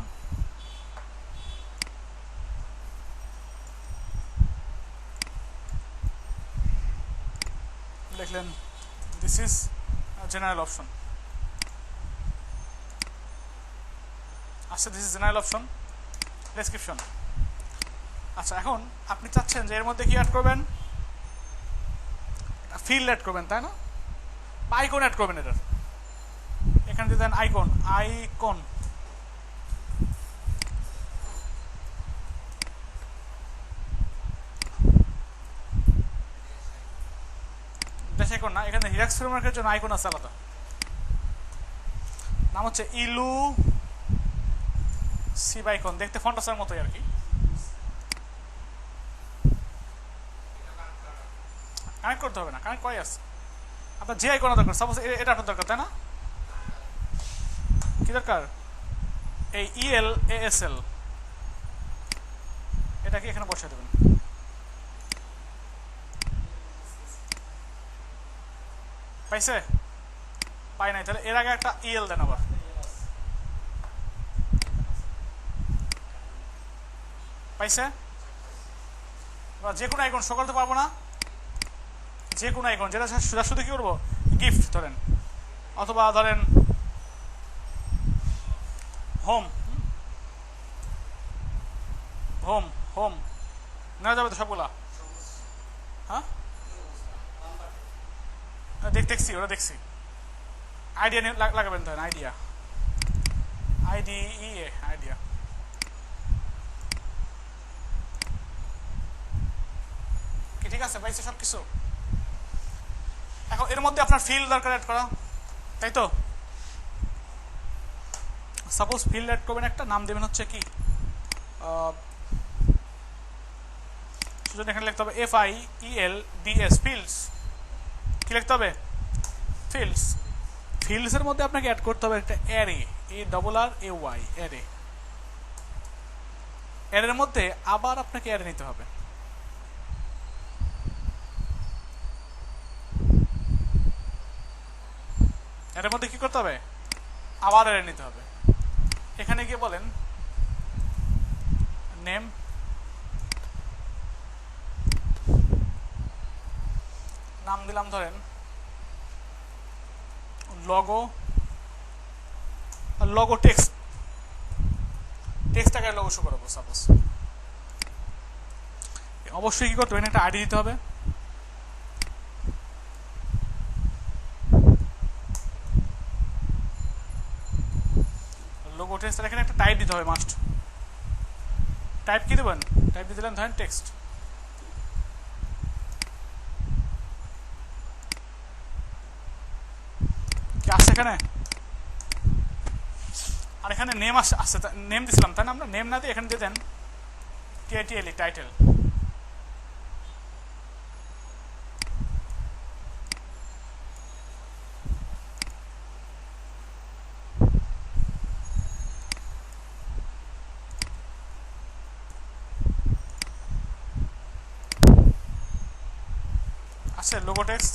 লিখলেন দিস ইজ জেনারেল অপশন। আচ্ছা this is general option description. আচ্ছা এখন আপনি চাচ্ছেন যে এর মধ্যে কি অ্যাড করবেন, ফিল্ড অ্যাড করবেন, তাই না? বা আইকন অ্যাড করবেন এটার। এখানে দিয়ে দেন আইকন। দেশ আইকন না, এখানে হিরাক্স ফ্রেমওয়ার্কের জন্য আইকন আছে আলাদা, নাম হচ্ছে ইলু সিব আইকন, দেখতে ফন্টাসের মতোই আর কি। কানেক্ট করতে হবে না, কানেক্ট করাই আছে। আপনার যে আইকন দরকার, সাপোজ এটা আপনার দরকার, তাই না? কি দরকার? এই ELASL এটাকে এখানে বসিয়ে দেবেন। পাইছে? পাই নাই, তাহলে এর আগে একটা EL দেন আবার। পাইছে? যে কোনো আইকন শো করতে পারবো না, যে কোনো আইকন যেটা শুধু কি করবো, গিফট ধরেন, অথবা ধরেন হোম হোম হোম নেওয়া যাবে তো সবগুলা? হ্যাঁ দেখছি, ওরা দেখছি। আইডিয়া লাগাবেন ধরেন, আইডিয়া কি ঠিক আছে? পাইছে সব কিছু। এখন এর মধ্যে আপনার ফিল্ড দরকার অ্যাড করা, তাই তো? সাপোজ ফিল্ড অ্যাড করবেন, একটা নাম দেবেন হচ্ছে কি, এখানে লিখতে হবে FIELDS, ফিল্ডস। কি লিখতে হবে? ফিল্ডস। ফিল্ডসের মধ্যে আপনাকে অ্যাড করতে হবে একটা অ্যারে, ARRAY, অ্যারে। অ্যারের মধ্যে আবার আপনাকে অ্যারে নিতে হবে। এর মধ্যে কি করতে হবে? আবার অ্যারে নিতে হবে। এখানে গিয়ে বলেন নেম, নাম দিলাম ধরেন লগো, লগো টেক্সট, টেক্সট আকারে লগো শো করাবো সাপোজ। অবশ্যই কি করতে হবে, একটা আইডি দিতে হবে। লোগো টেক্সট, এখানে একটা টাইপ দিতে হবে মাস্ট। টাইপ কি দেবেন, টাইপ দিয়ে দিলেন ধরেন টেক্সট। কি আসছে এখানে? আর এখানে নেম আসছে, নেম দিছিলাম তাই না? আমরা নেম না দিয়ে এখানে দিয়ে দেন TITLE, টাইটেল। আচ্ছা লোগো টেক্সট।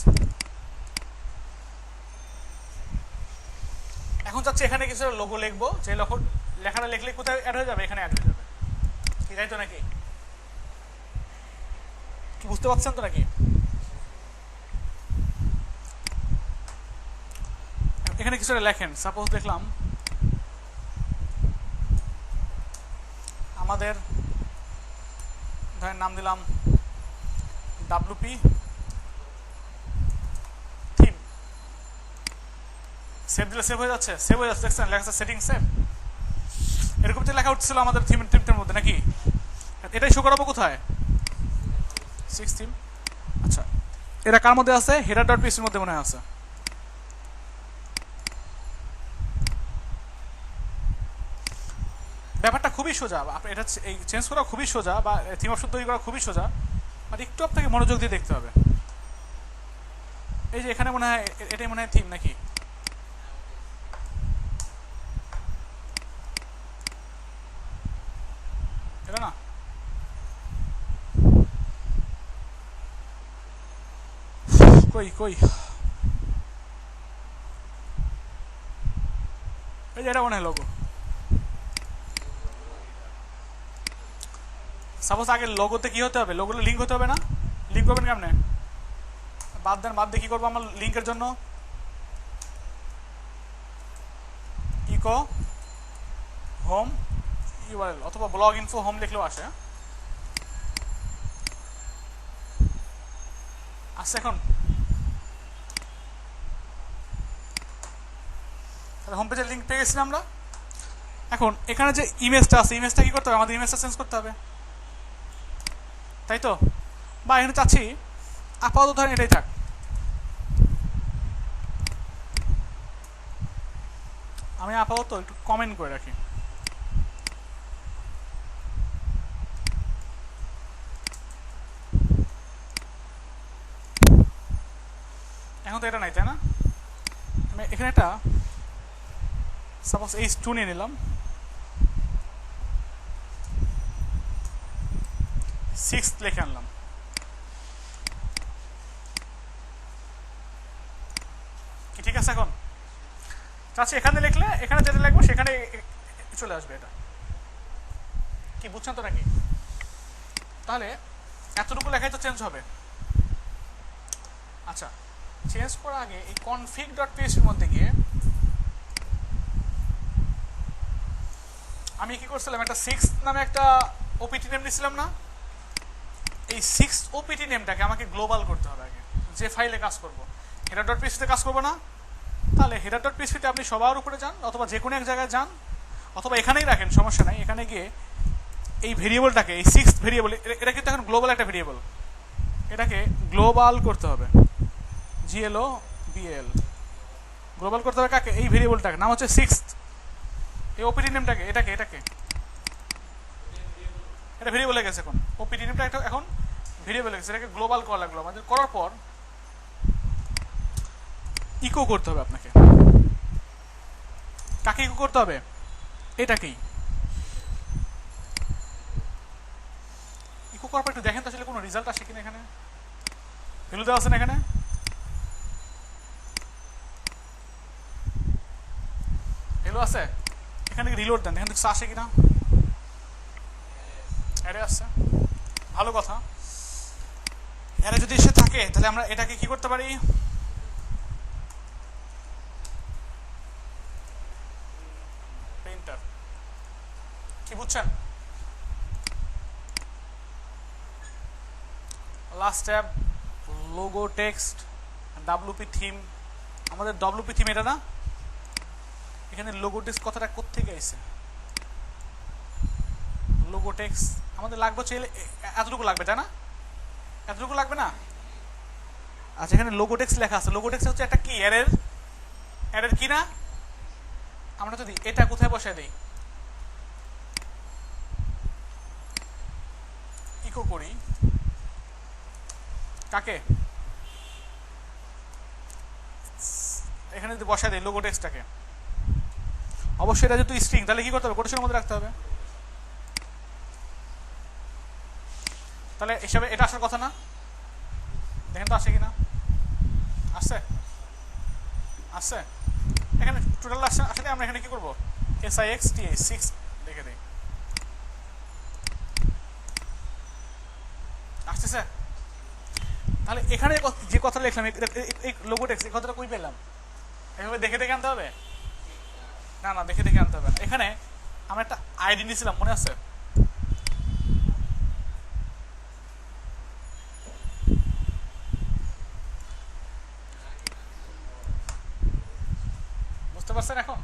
এখন যাচ্ছে এখানে কিছু লোগো লিখবো, যে লেখাটা লিখলে কোথায় অ্যাড হয়ে যাবে, এখানে অ্যাড হয়ে যাবে। কি তাই তো নাকি? কি বুঝতে পারছেন তো নাকি? এখানে কিছু লেখেন, সাপোজ দেখলাম আমাদের ধরেন নাম দিলাম WP থিম। সেভ দিলে সেভ হয়ে যাচ্ছে, সেভ হয়ে যাচ্ছে, দেখছেন লেখা সেটিং সেভ। এরকম যে লেখা উঠছিল আমাদের থিমটার মধ্যে নাকি? এটাই শো করাবো কোথায়? 6 থিম। আচ্ছা এটা কার মধ্যে আছে? header.php এর মধ্যে মনে হয় আছে। ব্যাপারটা খুবই সোজা, এটা এই চেঞ্জ করা খুবই সোজা, বা থিম অপশন তৈরি করা খুবই সোজা, আর একটু আপনাকে মনোযোগ দিয়ে দেখতে হবে। এই যে এখানে মনে হয় এটাই মনে হয় থিম নাকি? এটা না? কই কই, এই যে এটা মনে হয় লোগো। সাপোজ আগে লোগোতে কি হতে হবে, লোগোতে লিঙ্ক হতে হবে না? লিঙ্ক করবেন কেমনে? বাদ দেন, বাদ দিয়ে কি করবো আমার লিঙ্কের জন্য? ইকো হোম ইউআরএল অথবা ব্লগ ইনফো হোম লিখলেও আসে। আসছে এখন? তাহলে হোম পেজের লিঙ্ক পেয়ে গেছি আমরা। এখন এখানে যে ইমেজটা আছে, ইমেজটা কি করতে হবে? আমাদের ইমেজটা চেঞ্জ করতে হবে, তাই তো? বা এখানে চাচ্ছি আপাতত ধরেন এটাই থাক। আমি আপাতত একটু কমেন্ট করে রাখি। এখন তো এটা নাই তাই না? আমি এখানে একটা সাপোজ H2 নিয়ে নিলাম, 6 লিখে আনলাম। কি ঠিক আছে? এখন চাচ্ছি এখানে লিখলে এখানে যেটা লিখবো সেখানে চলে আসবে। এটা কি বুঝছেন তো নাকি? তাহলে এতটুকু লেখাই তো চেঞ্জ হবে। আচ্ছা চেঞ্জ করার আগে এই config.php এর মধ্যে গিয়ে আমি কি করছিলাম, একটা 6 নামে একটা ওপিটি নেম দিয়েছিলাম না? এই 6 ওপিটি নেমটাকে আমাকে গ্লোবাল করতে হবে আগে, যে ফাইলে কাজ করব। header.php তে কাজ করবো না? তাহলে header.php তে আপনি সবার উপরে যান, অথবা যে কোনো এক জায়গায় যান, অথবা এখানেই রাখেন, সমস্যা নাই। এখানে গিয়ে এই ভেরিয়েবলটাকে, এই 6 ভেরিয়েবল, এটা কিন্তু এখন গ্লোবাল একটা ভেরিয়েবল, এটাকে গ্লোবাল করতে হবে। GLOBAL গ্লোবাল করতে হবে কাকে? এই ভেরিয়েবলটাকে, নাম হচ্ছে 6। এই ওপিটি নেমটাকে, এটাকে এটা ভেরিয়েবল হয়ে গেছে। এখন ওপিটি নেমটা এখন ভেরিয়েবল হয়ে গেছে, এটাকে গ্লোবাল করা লাগলো আমাদের। করার পর ইকো করতে হবে আপনাকে। কাকে ইকো করতে হবে? এটাকেই ইকো করার পর একটু দেখেন তো আসলে কোনো রেজাল্ট আসে কিনা। এখানে ভ্যালু দেওয়া আছে না? এখানে ভ্যালু আছে, এখানে রিলোড দেন, দেখেন কিছু আসে কিনা। অ্যারে আসছে, ভালো কথা। অ্যারে যদি এসে থাকে তাহলে আমরা এটাকে কি করতে পারি, প্রিন্টার, কি বুঝছেন? Last tab, logo text, WP theme. আমাদের ডাব্লুপি থিম এটা না, এখানে লোগো টেক্সট কথাটা কোত্থেকে আইছে? লোগো টেক্সট আমাদের লাগবে হচ্ছে এতটুকু লাগবে, তাই না? এতটুকু লাগবে না? আচ্ছা, এখানে লোগো টেক্সট লেখা আছে। লোগো টেক্সট হচ্ছে একটা কি, অ্যারের কি না? আমরা যদি এটা কোথায় বসায় দিই, ইকো করি কাকে, এখানে যদি বসায় দিই লোগো টেক্সটটাকে, অবশ্যই এটা যেহেতু স্ট্রিং তাহলে কি করতে হবে, কোটেশনের মধ্যে রাখতে হবে। তাহলে হিসাবে এটা আসার কথা না? দেখেন তো আসে কিনা, আসছে, আসছে। এখানে টোটাল আসলে আমরা এখানে কি করবো, SIXTA6 লিখে দিই, আসতেছে। তাহলে এখানে যে কথা লিখলাম এই লোগো টেক্সট, এই কথাটা কই পেলাম? এভাবে দেখে দেখে আনতে হবে? না না, দেখে দেখে আনতে হবে। এখানে আমরা একটা আইডি নিয়েছিলাম, মনে আছে? বুঝতে পারছেন এখন?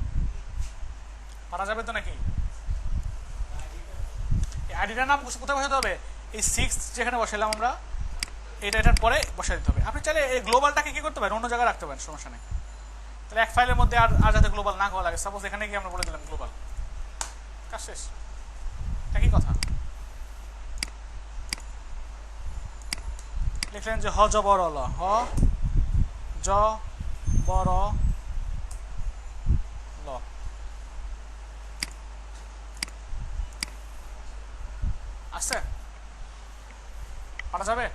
পারা যাবে তো নাকি? এই আইডিটার নাম কোথায় বসাতে হবে? এই 6 যেখানে বসাইলাম আমরা, এটার পরে বসাই দিতে হবে। আপনি চাইলে এই গ্লোবালটাকে কি করতে পারেন, অন্য জায়গায় রাখতে পারেন, সমস্যা নেই। তাহলে এক ফাইলের মধ্যে আর যাতে গ্লোবাল না হওয়া লাগে, সাপোজ এখানে গিয়ে আমরা বলে দিলাম গ্লোবাল, কাজ শেষ। একই কথা লিখলেন যে হ জ বড় ল, হ জ বড় ল, আসছে, পারা যাবে?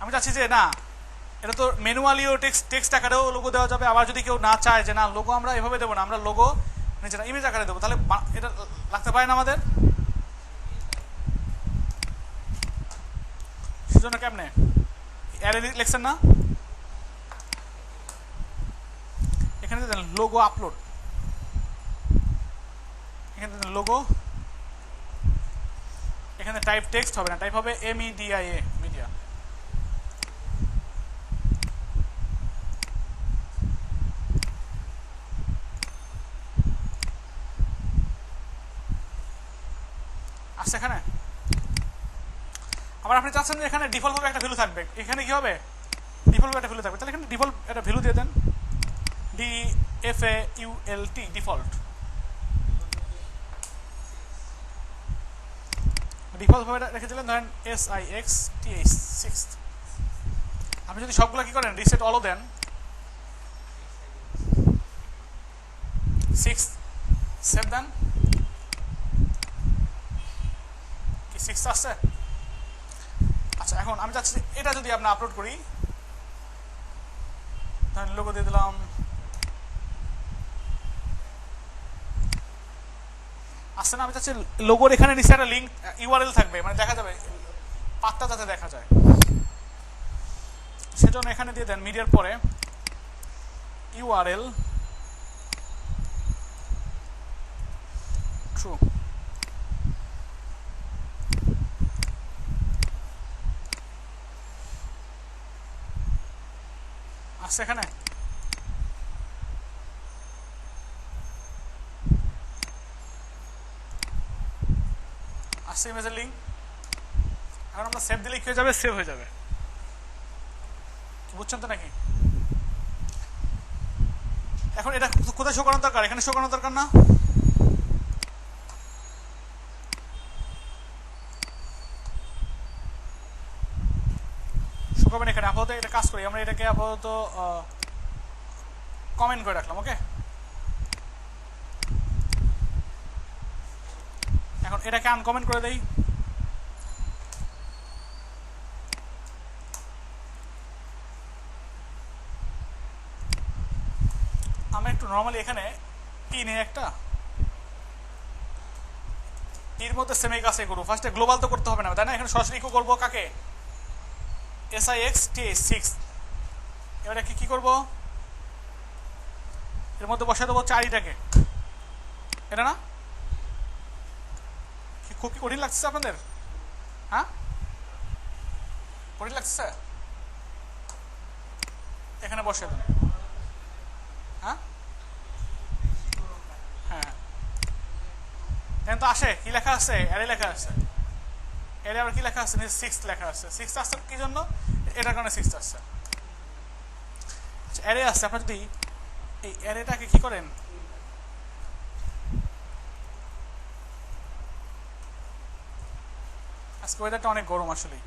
আমি চাচ্ছি যে না, এটা তো ম্যানুয়ালিও টেক্সট আকারেও লোগো দেওয়া যাবে। আবার যদি কেউ না চায় যে না লোগো আমরা এভাবে দেবো না, আমরা লোগো নিজেরা ইমেজ আকারে দেবো, তাহলে এটা লাগতে পারে না আমাদের। সেজন্য কেমনে অ্যারে লিখছেন না, এখানে দেন লোগো আপলোড, এখানে দেন লোগো, এখানে টাইপ টেক্সট হবে না, টাইপ হবে MEDIA, মিডিয়া। আসছে এখানে। আবার আপনি চাচ্ছেন যে এখানে ডিফল্ট ভাবে একটা ভ্যালু থাকবে, এখানে কি হবে, ডিফল্ট একটা ভ্যালু থাকবে, তাহলে এখানে ডিফল্ট একটা ভ্যালু দিয়ে দেন, DFAULT, ডিফল্ট। ডিফল্ট ভাবে রেখে দিলেন, ধরেন SIXTA6। আপনি যদি সবগুলো কি করেন, রিসেট অলও দেন, 6 সেভ দেন, কি 6 আসছে? আচ্ছা, এখন আমি চাচ্ছি এটা যদি আমরা আপলোড করি, ধরেন লোগো দিয়ে দিলাম, আসছে না? আমি চাচ্ছি লোগোর এখানে নিচে একটা লিঙ্ক URL থাকবে, মানে দেখা যাবে পাতটা যাতে দেখা যায়, সেজন্য এখানে দিয়ে দেন মিডিয়ার পরে URL ট্রু। আসছে এখানে, আসছে ইমেজের লিঙ্ক। এখন আমরা সেভ দিলে কি হয়ে যাবে, সেভ হয়ে যাবে, বুঝছেন তো নাকি? এখন এটা কোথায় শো করানোর দরকার, এখানে শো করানোর দরকার না? শো করবেন এখানে। আপাতত এটা কাজ করি, আমরা এটাকে আপাতত কমেন্ট করে রাখলাম, ওকে। এখন এটাকে আনকমেন্ট করে দেই, আমরা একটু নর্মালি এখানে পি নেই একটা, এর মধ্যে সেম এই কাজই করবো। ফার্স্টে গ্লোবাল তো করতে হবে না, তাই না? এখানে সরাসরি ইকো করবো কাকে? SIX6। এবারে কি করবো? এর মধ্যে বসাই দেবো 4টাকে, এটা না? খুব কি কঠিন লাগছে আপনাদের? হ্যাঁ, কঠিন লাগছে? এখানে বসে দেন। হ্যাঁ হ্যাঁ, এখন তো আসে কি লেখা আছে? অ্যারে লেখা আছে। অ্যারে আবার কি লেখা আছে? 6 লেখা আছে। 6 আসছে কি জন্য? এটার কারণে 6 আসছে। অ্যারে আসছে, আপনার যদি এই অ্যারেটাকে কি করেন, আজকে ওয়েদারটা অনেক গরম আসলে।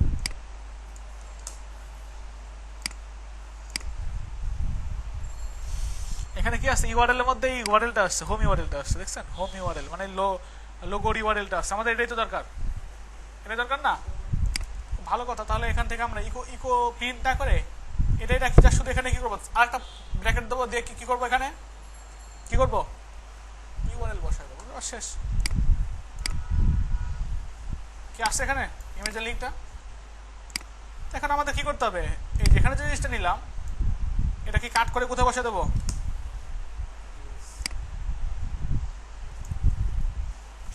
এখানে কি আছে? ইউআরএল এর মধ্যে ইউআরএলটা আসছে, হোম ইউআরএলটা আসছে, দেখছেন? হোম ইউআরএল মানে লোগোর ইউআরএলটা আসছে। আমাদের এটাই তো দরকার, এটাই দরকার না? ভালো কথা। তাহলে এখান থেকে আমরা ইকো প্রিন্ট না করে এটাই রাখি, যা শুধু এখানে কি করবো, আরেকটা ব্র্যাকেট দেবো, দিয়ে কি করবো, এখানে কি করবো, ইউআরএল বসাই দেবো, শেষ। কি আসছে এখানে? ইমেজের লিঙ্কটা। এখন আমাদের কি করতে হবে? এই যেখানে যে জিনিসটা নিলাম এটা কি কাট করে কোথায় বসে দেবো?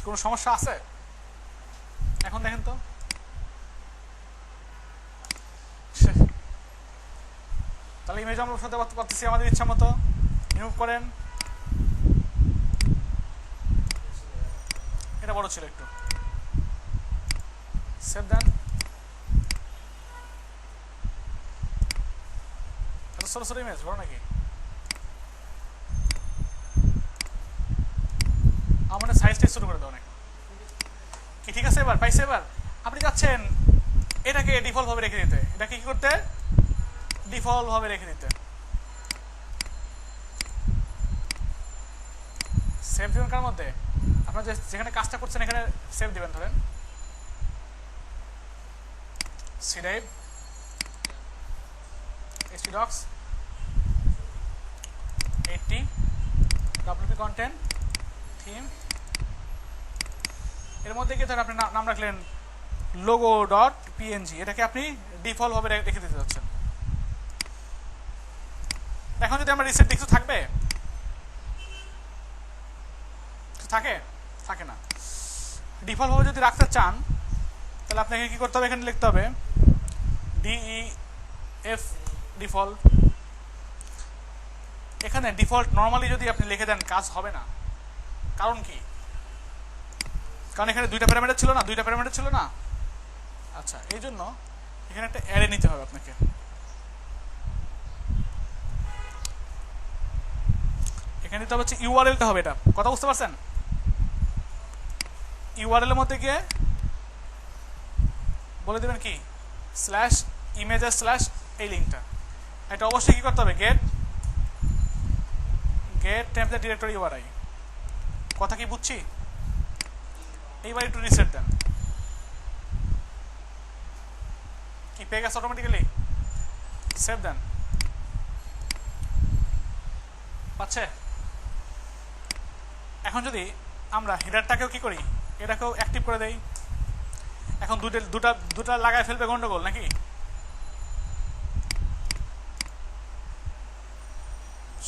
কোনো সমস্যা আছে? এখন দেখেন তো, তাহলে ইমেজ আমরা বসাতে পারতেছি আমাদের ইচ্ছা মতো। রিমুভ করেন, এটা বড় ছিল একটু, সেভ দেন। এত ছোট ছোট ইমেজ বড় নাকি? আমার সাইজটাই শুরু করে দাও নাকি? কি ঠিক আছে? এবার পাইছে? এবার আপনি চাচ্ছেন এটাকে ডিফল্ট ভাবে রেখে দিতে, এটাকে কি করতে? ডিফল্ট ভাবে রেখে দিতে। সেভ দিবেন কার মধ্যে? আপনার যেখানে কাজটা করছেন এখানে সেভ দিবেন। ধরেন C drive, HP docs 80, WP content, theme. এর মধ্যে কি ধরেন আপনি নাম রাখলেন লোগো ডট পিএনজি, এটাকে আপনি ডিফল্ট ভাবে রেখে দিতে যাচ্ছেন। এখন যদি আমরা রিসেট কিছু থাকবে, থাকে থাকে না। ডিফল্ট ভাবে যদি রাখতে চান তাহলে আপনাকে কি করতে হবে? এখানে লিখতে হবে DEF ডিফল্ট। এখানে ডিফল্ট নর্মালি যদি আপনি লিখে দেন কাজ হবে না। কারণ কি? কারণ এখানে দুইটা প্যারামিটার ছিল না। আচ্ছা, এই জন্য এখানে একটা অ্যারে নিতে হবে আপনাকে। এখানে নিতে হবে হচ্ছে ইউআরএলটা হবে, এটা কথা বুঝতে পারছেন? ইউআরএল এর মধ্যে গিয়ে বলে দেবেন কি স্ল্যাশ ইমেজেস স্ল্যাশ এই লিঙ্কটা। এটা অবশ্যই কি করতে হবে? Gate template directory URI. কথা কি বুঝছি? এইবার একটু রিসেট দেন। কি পেয়ে গেছে অটোমেটিক্যালি? সেভ দেন। পাচ্ছে? এখন যদি আমরা হেডারটাকেও কি করি, এটাকেও অ্যাক্টিভ করে দেই। এখন দুটা লাগায় ফেলবে গন্ডগোল নাকি?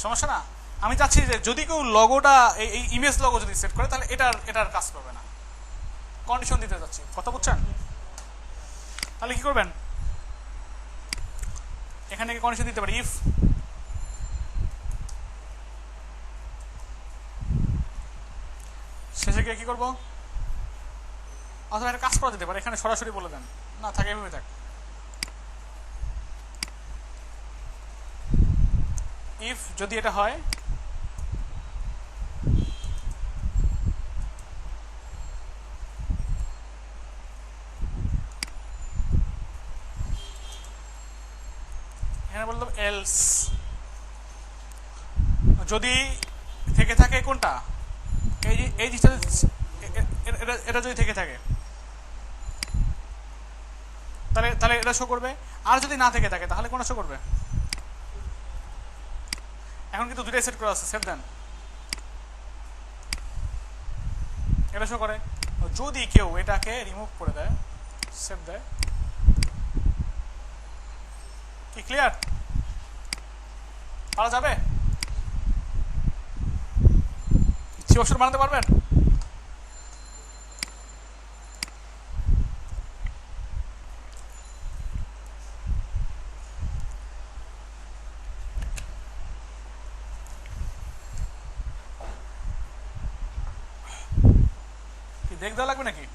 সমস্যা না। আমি চাচ্ছি যে যদি কেউ লগোটা এই ইমেজ লগো যদি সেট করে তাহলে এটার কাজ করবে না, কন্ডিশন দিতে যাচ্ছি। কথা বুঝছেন? তাহলে কি করবেন? এখানে কন্ডিশন দিতে পারি, ইফ শেষে গিয়ে কি করবো? অথবা একটা কাজ করা যেতে পারে, এখানে সরাসরি বলে দেন, না থাকে এভাবে থাক। ইফ যদি এটা হয় এখানে বললাম এলস, যদি থেকে থাকে কোনটা, এই জিনিসটা এটা যদি থেকে থাকে তাহলে এটা শো করবে। আর যদি না থেকে থাকে তাহলে কোনটা শো করবে? এখন কিন্তু দুটাই সেট করা আছে, সেভ দেন। এটা শো করে। যদি কেউ এটাকে রিমুভ করে দেয়, সেভ দেয়, কি ক্লিয়ার? পারা যাবে? সি অপশন বানাতে পারবেন? কি দেখ দেওয়া লাগবে নাকি?